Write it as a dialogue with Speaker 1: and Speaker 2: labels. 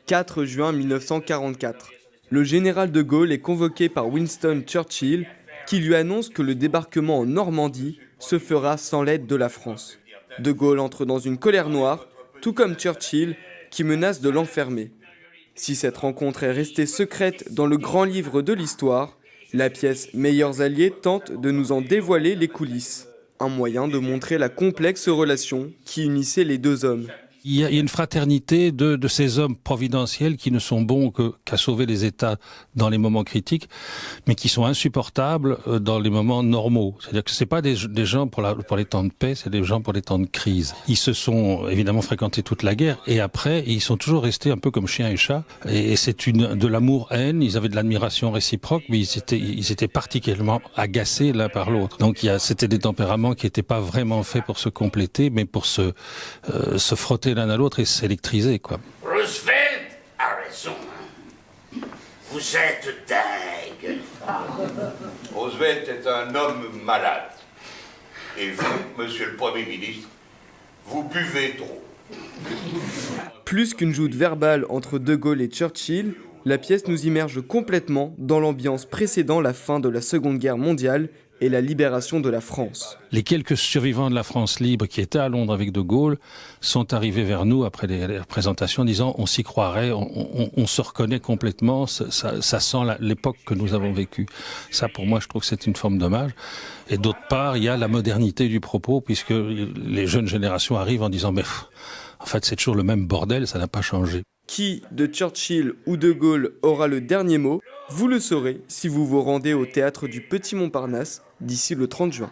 Speaker 1: 4 juin 1944. Le général de Gaulle est convoqué par Winston Churchill, qui lui annonce que le débarquement en Normandie se fera sans l'aide de la France. De Gaulle entre dans une colère noire, tout comme Churchill, qui menace de l'enfermer. Si cette rencontre est restée secrète dans le grand livre de l'histoire, la pièce Meilleurs alliés tente de nous en dévoiler les coulisses. Un moyen de montrer la complexe relation qui unissait les deux hommes.
Speaker 2: Il y a une fraternité de ces hommes providentiels qui ne sont bons qu'à sauver les États dans les moments critiques, mais qui sont insupportables dans les moments normaux. C'est-à-dire que c'est pas des gens pour les temps de paix, c'est des gens pour les temps de crise. Ils se sont évidemment fréquentés toute la guerre, et après, ils sont toujours restés un peu comme chien et chat. Et c'est de l'amour-haine, ils avaient de l'admiration réciproque, mais ils étaient particulièrement agacés l'un par l'autre. Donc c'était des tempéraments qui n'étaient pas vraiment faits pour se compléter, mais pour se frotter l'un à l'autre et s'électriser, quoi.
Speaker 3: Roosevelt a raison. Vous êtes dingue.
Speaker 4: Roosevelt est un homme malade. Et vous, monsieur le Premier ministre, vous buvez trop.
Speaker 1: Plus qu'une joute verbale entre De Gaulle et Churchill, la pièce nous immerge complètement dans l'ambiance précédant la fin de la Seconde Guerre mondiale et la libération de la France.
Speaker 2: Les quelques survivants de la France libre qui étaient à Londres avec De Gaulle sont arrivés vers nous après les présentations en disant on s'y croirait, on se reconnaît complètement, ça sent l'époque que nous avons vécue. Ça, pour moi, je trouve que c'est une forme d'hommage. Et d'autre part, il y a la modernité du propos, puisque les jeunes générations arrivent en disant mais en fait, c'est toujours le même bordel, ça n'a pas changé.
Speaker 1: Qui, de Churchill ou De Gaulle, aura le dernier mot? Vous le saurez si vous vous rendez au théâtre du Petit Montparnasse d'ici le 30 juin.